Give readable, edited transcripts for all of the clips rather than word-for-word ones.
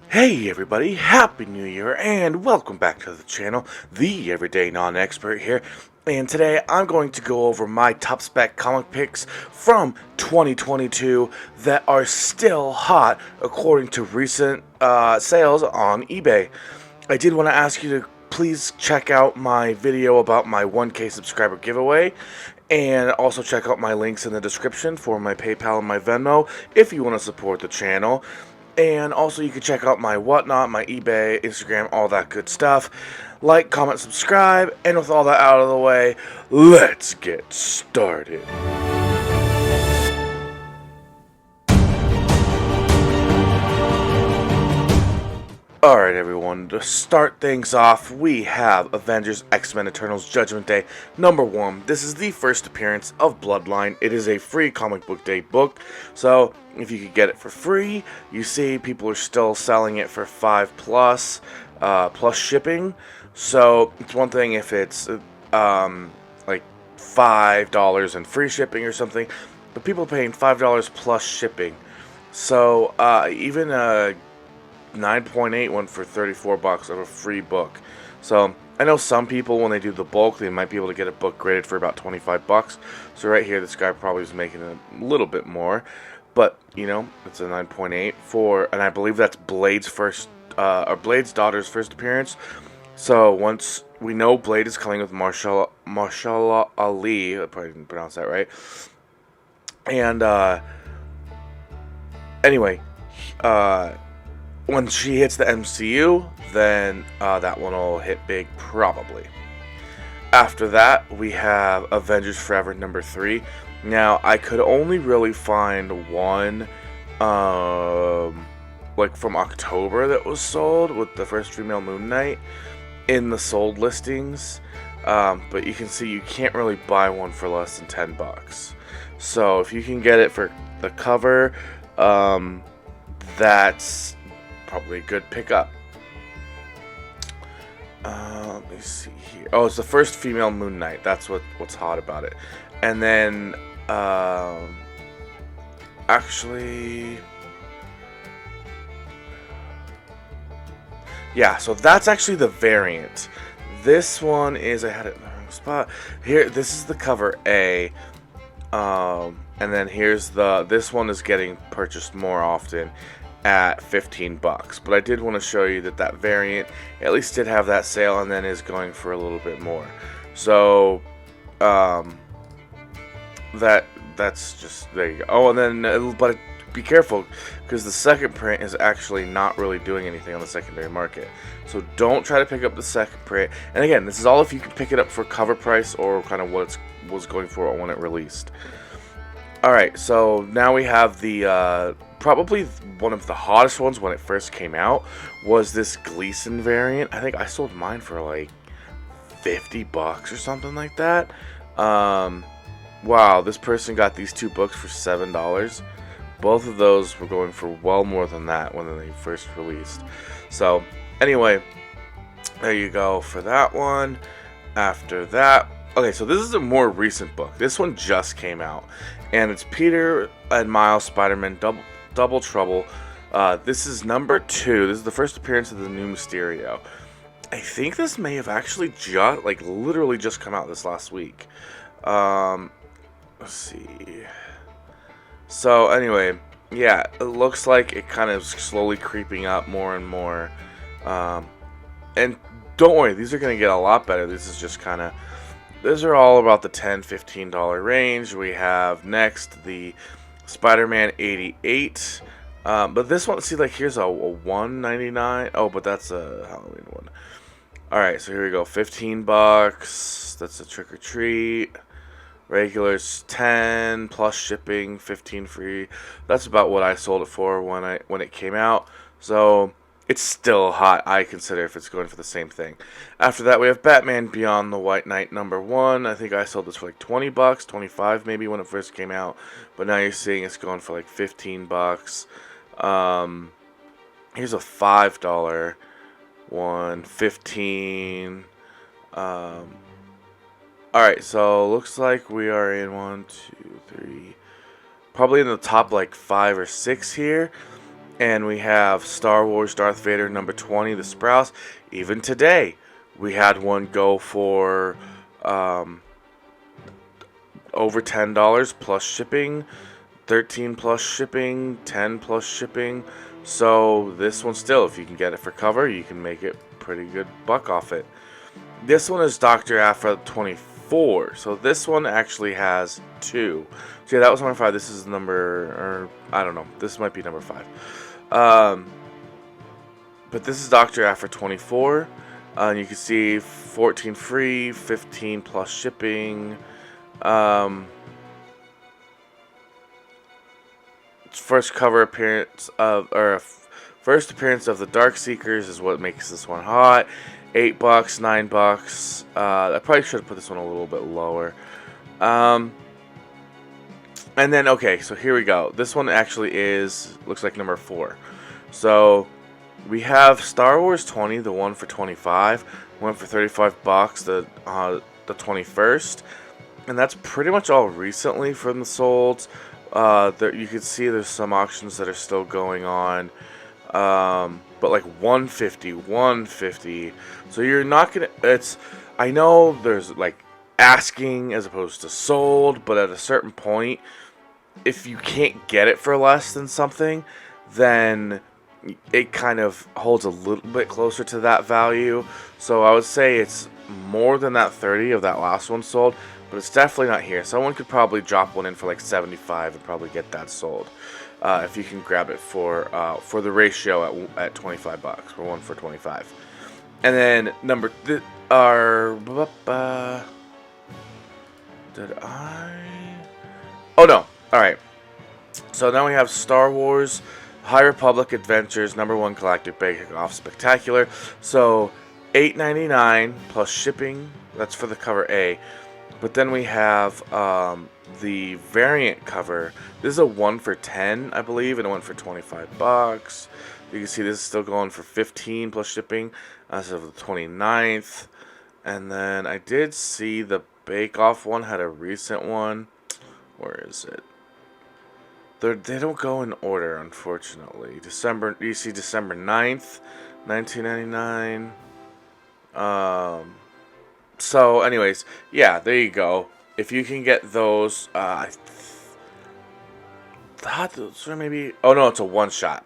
Hey everybody, Happy New Year and welcome back to the channel, the Everyday Non-Expert here. And today I'm going to go over my top spec comic picks from 2022 that are still hot according to recent sales on eBay. I did want to ask you to please check out my video about my 1K subscriber giveaway, and also check out my links in the description for my PayPal and my Venmo if you want to support the channel. And also you can check out my whatnot, my eBay, Instagram, all that good stuff. Like, comment, subscribe, and with all that out of the way, let's get started. Alright everyone, to start things off, we have Avengers X-Men Eternals Judgment Day #1. This is the first appearance of Bloodline. It is a free comic book day book, so if you could get it for free, you see people are still selling it for $5 plus shipping. So it's one thing if it's like $5 and free shipping or something, but people are paying $5 plus shipping. So even a 9.8 went for $34 of a free book. So I know some people, when they do the bulk, they might be able to get a book graded for about $25. So right here, this guy probably is making a little bit more, but you know, it's a 9.8 for, and I believe that's Blade's daughter's first appearance. So once we know Blade is coming with Marshall Ali, I probably didn't pronounce that right. And anyway, when she hits the MCU, then that one will hit big, probably. After that, we have Avengers Forever #3. Now, I could only really find one, like from October that was sold with the first female Moon Knight in the sold listings. But you can see you can't really buy one for less than $10. So if you can get it for the cover, that's probably a good pickup. Let me see here. Oh, it's the first female Moon Knight. That's what's hot about it. And then, actually, yeah. So that's actually the variant. This one is, I had it in the wrong spot. Here, this is the cover A. And then here's this one is getting purchased more often at $15. But I did want to show you that variant at least did have that sale and then is going for a little bit more. So that's just, there you go. Oh, and then but be careful, because the second print is actually not really doing anything on the secondary market. So don't try to pick up the second print. And again, this is all if you can pick it up for cover price or kind of what it was going for when it released. Alright, so now we have the probably one of the hottest ones when it first came out was this Gleason variant. I think I sold mine for like $50 or something like that. Wow, this person got these two books for $7. Both of those were going for well more than that when they first released. So anyway, there you go for that one. After that, okay, so this is a more recent book. This one just came out, and it's Peter and Miles Spider-Man Double Trouble. This is #2. This is the first appearance of the new Mysterio. I think this may have actually literally just come out this last week. Let's see. So anyway, yeah, it looks like it kind of slowly creeping up more and more. And don't worry, these are going to get a lot better. This is just kind of, these are all about the $10-15 range. We have next the Spider-Man 88. But this one, see, like, here's a $1.99. Oh, but that's a Halloween one. Alright, so here we go. $15. That's a trick or treat. Regulars $10 plus shipping, $15 free. That's about what I sold it for when it came out. So it's still hot, I consider, if it's going for the same thing. After that, we have Batman Beyond the White Knight #1. I think I sold this for like $20, $25 maybe when it first came out. But now you're seeing it's going for like $15. Here's a $5 one, $15. Alright, so looks like we are in 1, 2, 3, probably in the top like 5 or 6 here. And we have Star Wars Darth Vader number 20, the Sprouse. Even today, we had one go for over $10 plus shipping, 13 plus shipping, 10 plus shipping. So this one still, if you can get it for cover, you can make it pretty good buck off it. This one is Dr. Aphra 24. So this one actually has two. So yeah, that was number 5. This is number, or I don't know. This might be number 5. But this is Dr. Aphra 24. And you can see 14 free, 15 plus shipping. First cover appearance of, or first appearance of the Dark Seekers is what makes this one hot. $8, $9. I probably should have put this one a little bit lower. And then, okay, so here we go. This one actually looks like number 4. So we have Star Wars 20, the one for 25, went for $35, the 21st, and that's pretty much all recently from the solds. There, you can see there's some auctions that are still going on, but like 150. So you're not gonna. I know there's like asking as opposed to sold, but at a certain point, if you can't get it for less than something, then it kind of holds a little bit closer to that value. So I would say it's more than that 30 of that last one sold, but it's definitely not here. Someone could probably drop one in for like 75 and probably get that sold if you can grab it for the ratio at $25 for one for 25. And then did I? Oh no! All right. So now we have Star Wars High Republic Adventures number 1 Galactic Bake Off Spectacular. So $8.99 plus shipping. That's for the cover A. But then we have the variant cover. This is a 1 for 10, I believe, and a 1 for $25. You can see this is still going for 15 plus shipping as of the 29th. And then I did see the Bake Off one had a recent one. Where is it? They don't go in order, unfortunately. You see December 9th, 1999. So, anyways, yeah, there you go. If you can get those, I thought those were maybe. Oh no, it's a one shot.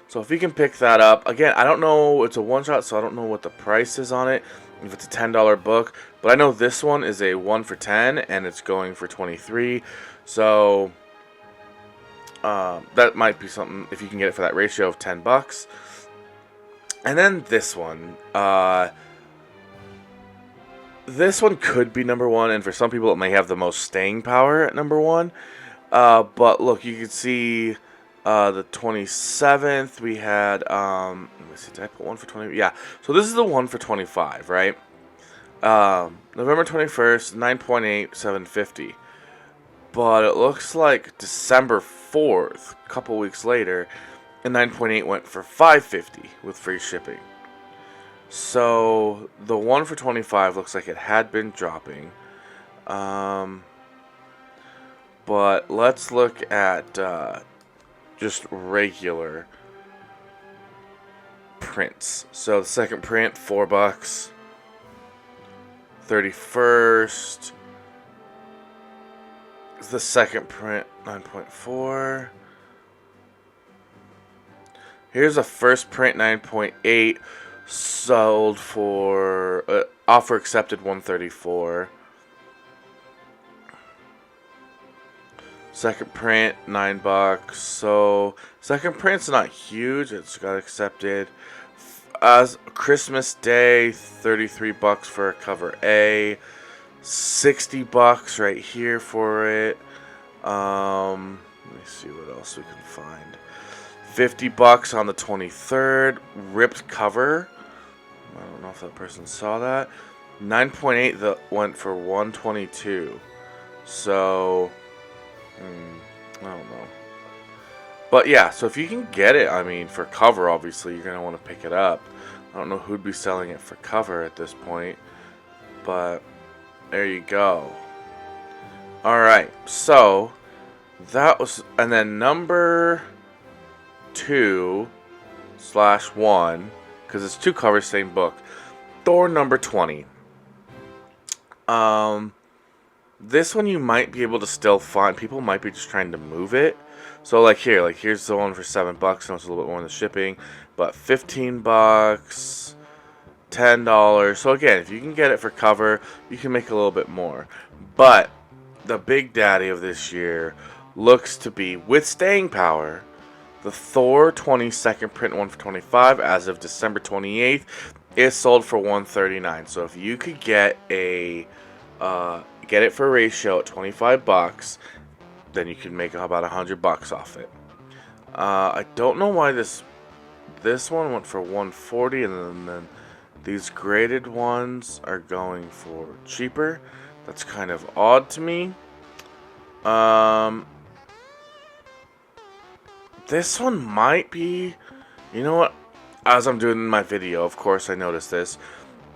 So if you can pick that up, again, I don't know. It's a one shot, so I don't know what the price is on it. If it's a $10 book, but I know this one is a 1 for 10, and it's going for 23. So that might be something if you can get it for that ratio of $10. And then this one. This one could be number 1, and for some people it may have the most staying power at number 1. But look, you can see the 27th we had. Let me see, did I put 1 for 20? Yeah. So this is the 1 for 25, right? November 21st, 9.8, 750. But it looks like December 4th, a couple weeks later, and 9.8 went for 550 with free shipping. So the 1 for 25 looks like it had been dropping. But let's look at just regular prints. So the second print, $4. 31st. The second print, 9.4. Here's a first print, 9.8. Sold for offer accepted, $134. Second print, $9. So second print's not huge. It's got accepted. As Christmas Day, $33 for a cover A. $60 right here for it. Let me see what else we can find. $50 on the 23rd. Ripped cover. I don't know if that person saw that. 9.8 that went for $122. So I don't know. But yeah, so if you can get it, I mean, for cover, obviously, you're going to want to pick it up. I don't know who'd be selling it for cover at this point. But there you go. Alright, so that was, and then number 2/1, because it's 2 covers, same book. Thor number 20. This one you might be able to still find. People might be just trying to move it. So here's the one for $7. I know it's a little bit more than the shipping, but $15, $10. So again, if you can get it for cover, you can make a little bit more. But the big daddy of this year looks to be, with staying power, the Thor 22nd print one for $25 as of December 28th is sold for $139. So if you could get it for ratio at $25, then you can make about $100 off it. I don't know why this one went for $140, and then these graded ones are going for cheaper. That's kind of odd to me. This one might be, you know what? As I'm doing my video, of course I noticed this.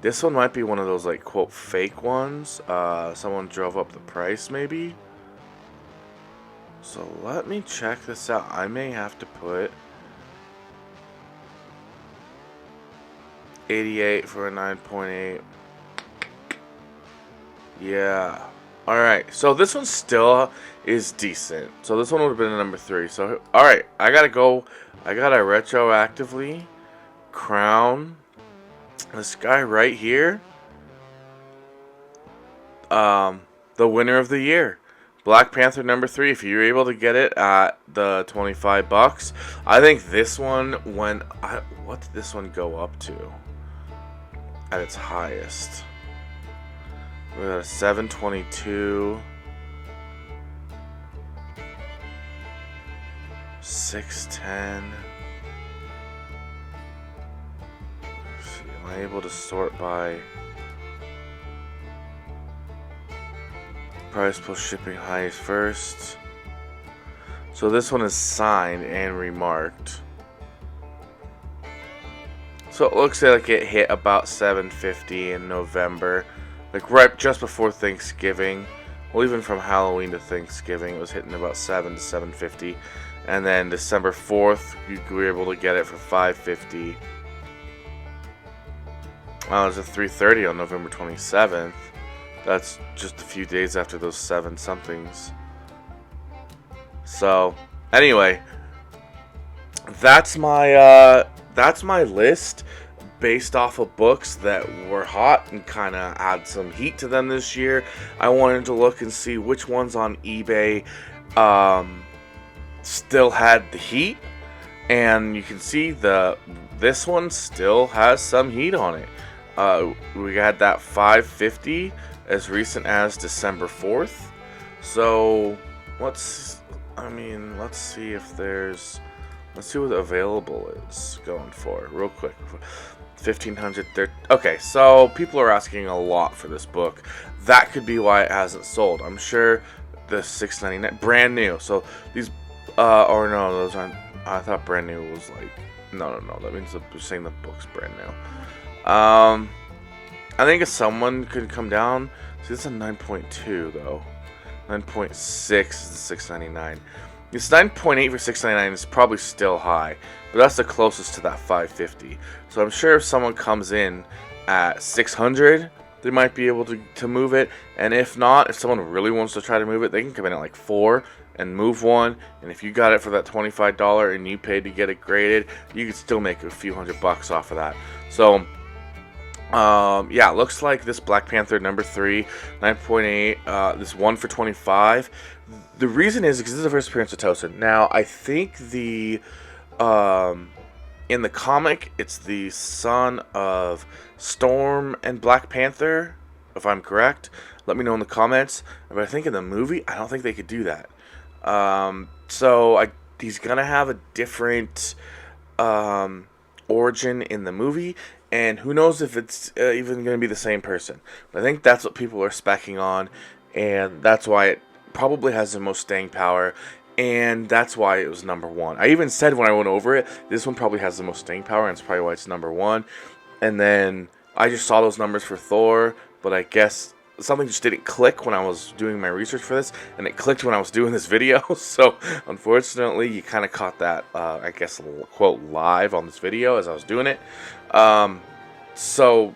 This one might be one of those, like, quote, fake ones. Someone drove up the price, maybe. So let me check this out. I may have to put 88 for a 9.8. Yeah. Alright, so this one still is decent. So this one would have been a number 3. So, alright, I gotta go. I gotta retroactively crown this guy right here the winner of the year. Black Panther number 3. If you're able to get it at the $25, I think this one what did this one go up to at its highest? We got a 722, 610. Let's see, am I able to sort by price plus shipping highest first? So this one is signed and remarked. So it looks like it hit about $750 in November, like right just before Thanksgiving. Well, even from Halloween to Thanksgiving, it was hitting about $7 to $750, and then December 4th, you were able to get it for $550. Well, it was a $330 on November 27th. That's just a few days after those 7 somethings. So, anyway, that's my list based off of books that were hot and kind of add some heat to them this year. I wanted to look and see which ones on eBay still had the heat, and you can see this one still has some heat on it. We got that $550 as recent as December 4th. So let's see if there's, let's see what available is going for real quick. 1,530. Okay, so people are asking a lot for this book. That could be why it hasn't sold. I'm sure the $6.99 brand new. So these or no, those aren't. I thought brand new was like no. That means they're saying the book's brand new. I think if someone could come down. See, this is a 9.2 though. 9.6 is the $6.99. This 9.8 for $6.99 is probably still high, but that's the closest to that $550. So I'm sure if someone comes in at $600, they might be able to move it. And if not, if someone really wants to try to move it, they can come in at like $4 and move one. And if you got it for that $25 and you paid to get it graded, you could still make a few $100 off of that. So yeah, looks like this Black Panther number 3, 9.8, this one for $25. The reason is because this is the first appearance of Tosin. Now, I think in the comic, it's the son of Storm and Black Panther, if I'm correct. Let me know in the comments. But I think in the movie, I don't think they could do that. So he's gonna have a different origin in the movie. And who knows if it's even going to be the same person. But I think that's what people are speccing on. And that's why it probably has the most staying power. And that's why it was number 1. I even said when I went over it, this one probably has the most staying power. And it's probably why it's number 1. And then I just saw those numbers for Thor. But I guess something just didn't click when I was doing my research for this, and it clicked when I was doing this video. So unfortunately, you kind of caught that, I guess, quote, live on this video as I was doing it. So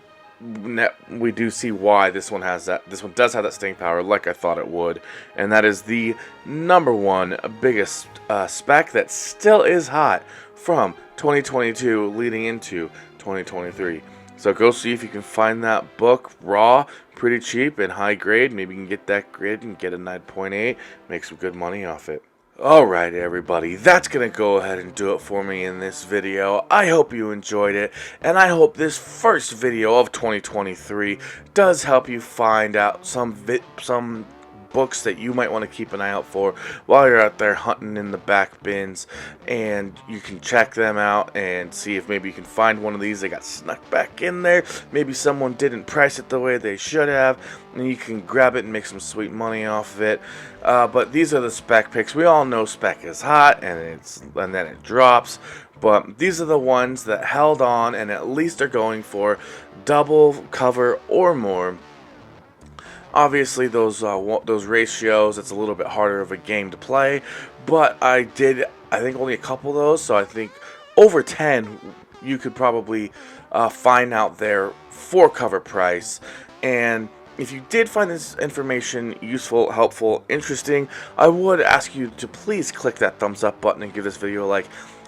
we do see why this one has that. This one does have that staying power, like I thought it would, and that is the #1 biggest spec that still is hot from 2022 leading into 2023. So go see if you can find that book raw, pretty cheap and high grade. Maybe you can get that grade and get a 9.8, make some good money off it. Alright everybody, that's going to go ahead and do it for me in this video. I hope you enjoyed it, and I hope this first video of 2023 does help you find out some books that you might want to keep an eye out for while you're out there hunting in the back bins, and you can check them out and see if maybe you can find one of these that got snuck back in there. Maybe someone didn't price it the way they should have, and you can grab it and make some sweet money off of it. But these are the spec picks. We all know spec is hot and then it drops, but these are the ones that held on and at least are going for double cover or more. Obviously, those ratios, it's a little bit harder of a game to play, but I think only a couple of those, so I think over 10 you could probably find out there for cover price. And if you did find this information useful, helpful, interesting, I would ask you to please click that thumbs up button and give this video a like.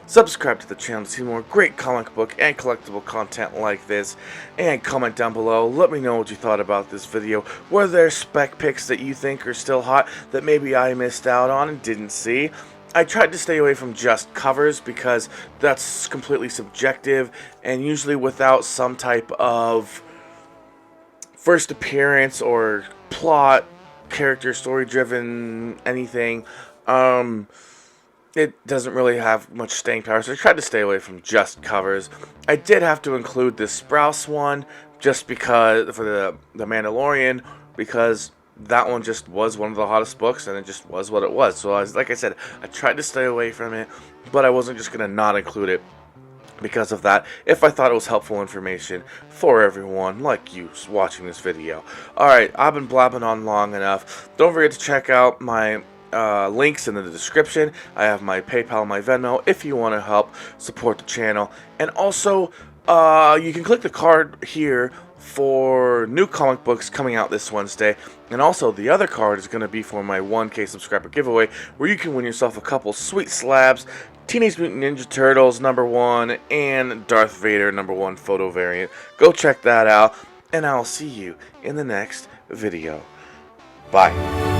Subscribe to the channel to see more great comic book and collectible content like this, and comment down below. Let me know what you thought about this video. Were there spec picks that you think are still hot that maybe I missed out on and didn't see? I tried to stay away from just covers because that's completely subjective, and usually without some type of first appearance or plot, character, story driven, anything, it doesn't really have much staying power, so I tried to stay away from just covers. I did have to include this Sprouse one just because for the Mandalorian, because that one just was one of the hottest books and it just was what it was. So like I said, I tried to stay away from it, but I wasn't just gonna not include it because of that, if I thought it was helpful information for everyone like you watching this video. Alright, I've been blabbing on long enough. Don't forget to check out my links in the description. I have my PayPal, my Venmo, if you want to help support the channel. And also, you can click the card here for new comic books coming out this Wednesday. And also, the other card is going to be for my 1K subscriber giveaway, where you can win yourself a couple sweet slabs, Teenage Mutant Ninja Turtles #1 and Darth Vader #1 photo variant. Go check that out, and I'll see you in the next video. Bye.